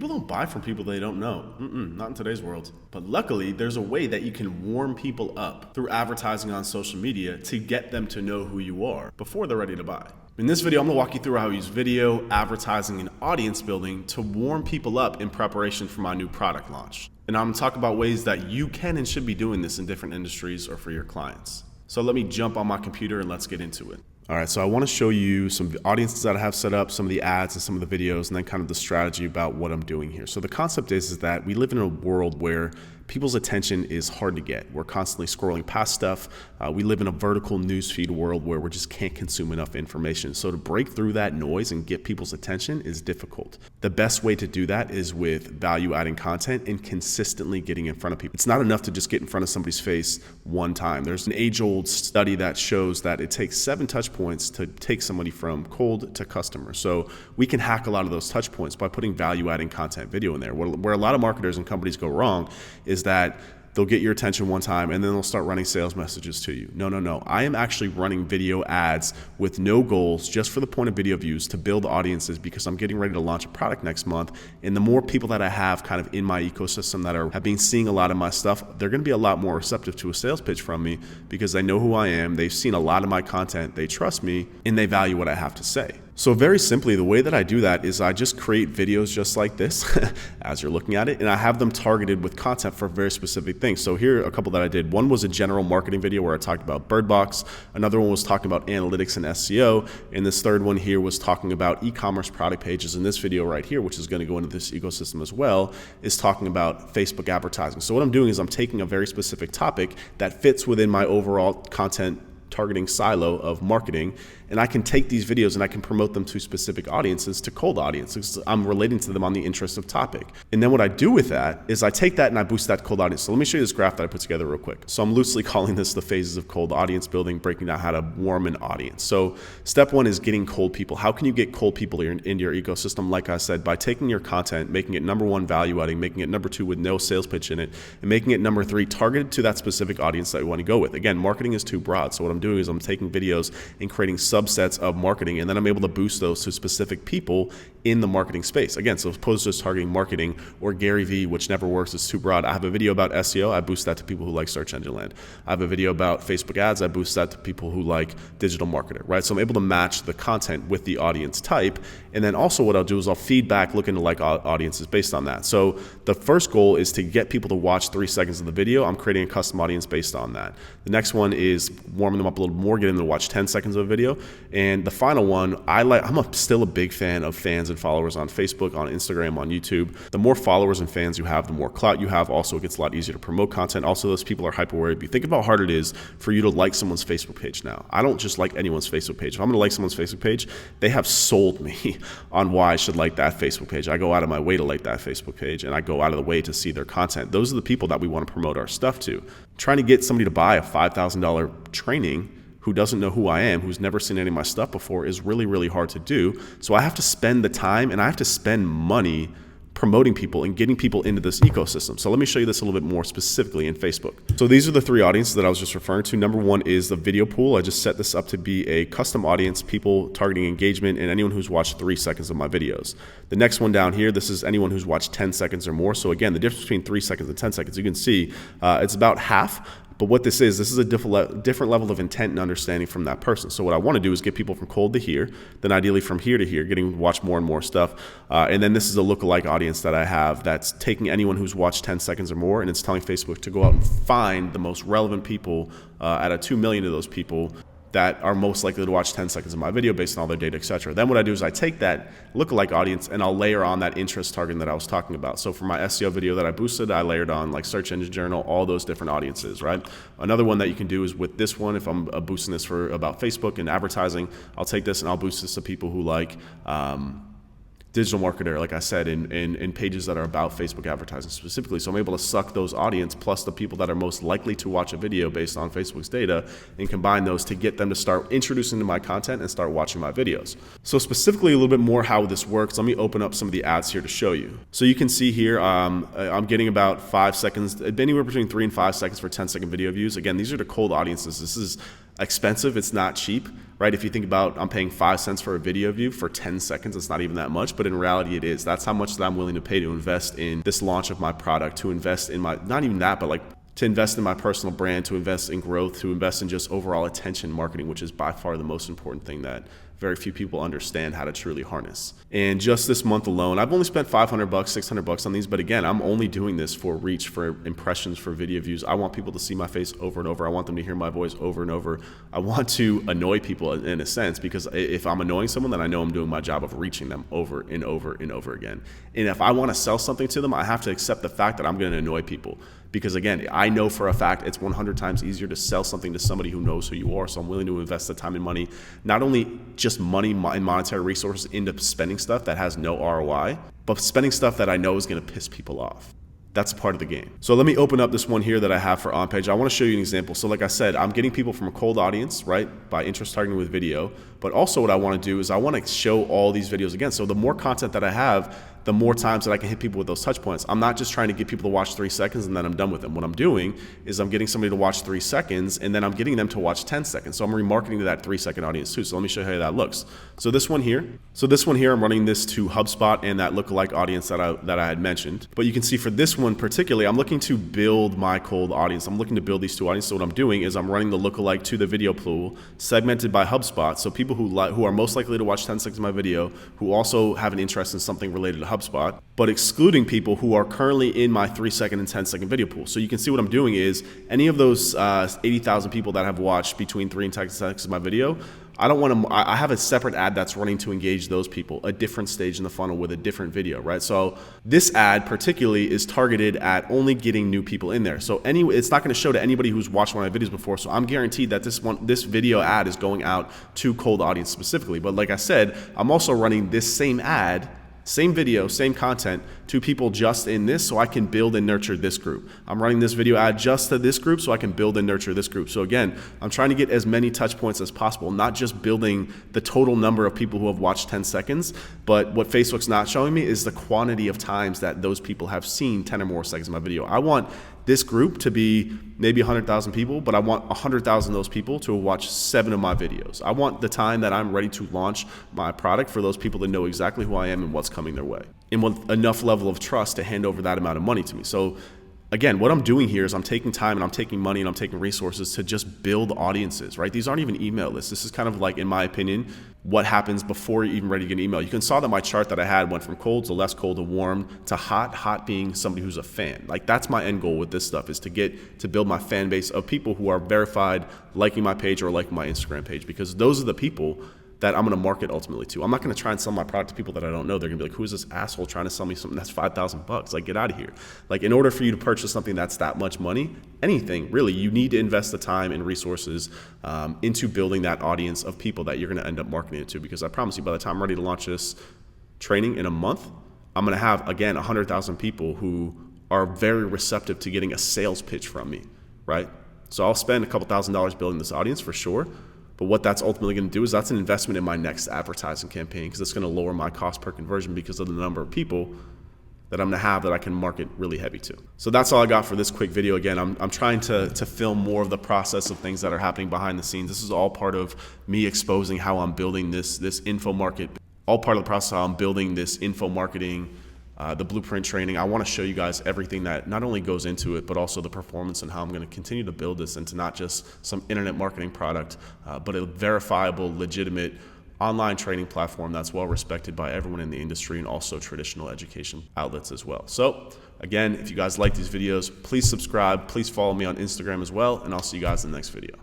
People don't buy from people they don't know. Not in today's world. But luckily, there's a way that you can warm people up through advertising on social media to get them to know who you are before they're ready to buy. In this video, I'm gonna walk you through how I use video, advertising, and audience building to warm people up in preparation for my new product launch. And I'm gonna talk about ways that you can and should be doing this in different industries or for your clients. So let me jump on my computer and let's get into it. All right, so I want to show you some of the audiences that I have set up, some of the ads and some of the videos, and then kind of the strategy about what I'm doing here. So the concept is that we live in a world where people's attention is hard to get. We're constantly scrolling past stuff. We live in a vertical newsfeed world where we just can't consume enough information. So to break through that noise and get people's attention is difficult. The best way to do that is with value-adding content and consistently getting in front of people. It's not enough to just get in front of somebody's face one time. There's an age-old study that shows that it takes 7 touch points to take somebody from cold to customer. So we can hack a lot of those touch points by putting value-adding content video in there. Where a lot of marketers and companies go wrong is that they'll get your attention one time and then they'll start running sales messages to you. No. I am actually running video ads with no goals, just for the point of video views to build audiences, because I'm getting ready to launch a product next month. And the more people that I have kind of in my ecosystem that have been seeing a lot of my stuff, they're going to be a lot more receptive to a sales pitch from me because they know who I am. They've seen a lot of my content. They trust me and they value what I have to say. So very simply, the way that I do that is I just create videos just like this as you're looking at it, and I have them targeted with content for very specific things. So here are a couple that I did. One was a general marketing video where I talked about Bird Box. Another one was talking about analytics and SEO. And this third one here was talking about e-commerce product pages. And this video right here, which is going to go into this ecosystem as well, is talking about Facebook advertising. So what I'm doing is I'm taking a very specific topic that fits within my overall content targeting silo of marketing, and I can take these videos and I can promote them to specific audiences, to cold audiences. I'm relating to them on the interest of topic. And then what I do with that is I take that and I boost that cold audience. So let me show you this graph that I put together real quick. So I'm loosely calling this the phases of cold audience building, breaking down how to warm an audience. So step 1 is getting cold people. How can you get cold people into your ecosystem? Like I said, by taking your content, making it number 1 value adding, making it number 2 with no sales pitch in it, and making it number 3 targeted to that specific audience that you want to go with. Again, marketing is too broad. So what I'm doing is I'm taking videos and creating subsets of marketing, and then I'm able to boost those to specific people in the marketing space. Again, so as opposed to just targeting marketing or Gary Vee, which never works, it's too broad. I have a video about SEO, I boost that to people who like search engine land. I have a video about Facebook ads, I boost that to people who like digital marketer, right? So I'm able to match the content with the audience type. And then also what I'll do is I'll feedback looking to like audiences based on that. So the first goal is to get people to watch 3 seconds of the video. I'm creating a custom audience based on that. The next one is warming them up a little more, getting them to watch 10 seconds of a video. And the final one, I'm still a big fan of fans and followers on Facebook, on Instagram, on YouTube. The more followers and fans you have, the more clout you have. Also, it gets a lot easier to promote content. Also, those people are hyper aware of you. Think about how hard it is for you to like someone's Facebook page now. I don't just like anyone's Facebook page. If I'm going to like someone's Facebook page, they have sold me on why I should like that Facebook page. I go out of my way to like that Facebook page, and I go out of the way to see their content. Those are the people that we want to promote our stuff to. Trying to get somebody to buy a $5,000 training who doesn't know who I am, who's never seen any of my stuff before, is really, really hard to do. So I have to spend the time and I have to spend money promoting people and getting people into this ecosystem. So let me show you this a little bit more specifically in Facebook. So these are the 3 audiences that I was just referring to. Number 1 is the video pool. I just set this up to be a custom audience, people targeting engagement, and anyone who's watched 3 seconds of my videos. The next one down here, this is anyone who's watched 10 seconds or more. So again, the difference between 3 seconds and 10 seconds, you can see it's about half. But what this is a different level of intent and understanding from that person. So what I want to do is get people from cold to here, then ideally from here to here, getting to watch more and more stuff. And then this is a lookalike audience that I have that's taking anyone who's watched 10 seconds or more, and it's telling Facebook to go out and find the most relevant people out of 2 million of those people that are most likely to watch 10 seconds of my video based on all their data, etc. Then what I do is I take that lookalike audience and I'll layer on that interest targeting that I was talking about. So for my SEO video that I boosted, I layered on like search engine journal, all those different audiences, right? Another one that you can do is with this one, if I'm boosting this for about Facebook and advertising, I'll take this and I'll boost this to people who like digital marketer, like I said, in pages that are about Facebook advertising specifically. So I'm able to suck those audience plus the people that are most likely to watch a video based on Facebook's data and combine those to get them to start introducing to my content and start watching my videos. So specifically a little bit more how this works, let me open up some of the ads here to show you. So you can see here, I'm getting about 5 seconds, anywhere between 3 and 5 seconds for 10-second video views. Again, these are the cold audiences. This is expensive. It's not cheap, right? If you think about, I'm paying 5 cents for a video view for 10 seconds, it's not even that much, but in reality it is. That's how much that I'm willing to pay to invest in this launch of my product, to invest in my, not even that, but like to invest in my personal brand, to invest in growth, to invest in just overall attention marketing, which is by far the most important thing that very few people understand how to truly harness. And just this month alone, I've only spent $500, $600 on these, but again, I'm only doing this for reach, for impressions, for video views. I want people to see my face over and over. I want them to hear my voice over and over. I want to annoy people in a sense, because if I'm annoying someone, then I know I'm doing my job of reaching them over and over and over again. And if I want to sell something to them, I have to accept the fact that I'm going to annoy people. Because again, I know for a fact it's 100 times easier to sell something to somebody who knows who you are. So I'm willing to invest the time and money, not only just money and monetary resources into spending stuff that has no ROI, but spending stuff that I know is going to piss people off. That's a part of the game. So let me open up this one here that I have for on page. I want to show you an example. So like I said, I'm getting people from a cold audience, right? By interest targeting with video. But also what I want to do is I want to show all these videos again. So the more content that I have, the more times that I can hit people with those touch points. I'm not just trying to get people to watch 3 seconds and then I'm done with them. What I'm doing is I'm getting somebody to watch 3 seconds and then I'm getting them to watch 10 seconds. So I'm remarketing to that 3-second audience too. So let me show you how that looks. So this one here, I'm running this to HubSpot and that lookalike audience that I had mentioned. But you can see for this one particularly, I'm looking to build my cold audience. I'm looking to build these two audiences. So what I'm doing is I'm running the lookalike to the video pool segmented by HubSpot. So people who are most likely to watch 10 seconds of my video, who also have an interest in something related to HubSpot, but excluding people who are currently in my 3-second and 10-second video pool. So you can see what I'm doing is any of those 80,000 people that have watched between 3 and 10 seconds of my video, I have a separate ad that's running to engage those people, a different stage in the funnel with a different video, right? So this ad particularly is targeted at only getting new people in there. So it's not going to show to anybody who's watched one of my videos before. So I'm guaranteed that this video ad is going out to cold audience specifically. But like I said, I'm also running this same ad, same video, same content to people just in this so I can build and nurture this group. I'm running this video ad just to this group so I can build and nurture this group. So again, I'm trying to get as many touch points as possible, not just building the total number of people who have watched 10 seconds, but what Facebook's not showing me is the quantity of times that those people have seen 10 or more seconds of my video. I want this group to be maybe 100,000 people, but I want 100,000 of those people to watch 7 of my videos. I want the time that I'm ready to launch my product for those people to know exactly who I am and what's coming their way, and with enough level of trust to hand over that amount of money to me. So again, what I'm doing here is I'm taking time and I'm taking money and I'm taking resources to just build audiences, right? These aren't even email lists. This is kind of like, in my opinion, what happens before you're even ready to get an email. You can saw that my chart that I had went from cold to less cold to warm to hot being somebody who's a fan. Like that's my end goal with this stuff, is to build my fan base of people who are verified, liking my page or liking my Instagram page, because those are the people that I'm going to market ultimately to. I'm not going to try and sell my product to people that I don't know. They're going to be like, who is this asshole trying to sell me something that's $5,000? Like, get out of here. Like, in order for you to purchase something that's that much money, anything really, you need to invest the time and resources into building that audience of people that you're going to end up marketing it to. Because I promise you, by the time I'm ready to launch this training in a month, I'm going to have, again, 100,000 people who are very receptive to getting a sales pitch from me, right? So I'll spend a couple $1,000s building this audience for sure. But what that's ultimately going to do is that's an investment in my next advertising campaign, because it's going to lower my cost per conversion because of the number of people that I'm going to have that I can market really heavy to. So that's all I got for this quick video. Again, I'm trying to film more of the process of things that are happening behind the scenes. This is all part of me exposing how I'm building this info market, all part of the process how I'm building this info marketing, the blueprint training. I want to show you guys everything that not only goes into it, but also the performance and how I'm going to continue to build this into not just some internet marketing product, but a verifiable, legitimate online training platform that's well respected by everyone in the industry and also traditional education outlets as well. So again, if you guys like these videos, please subscribe, please follow me on Instagram as well, and I'll see you guys in the next video.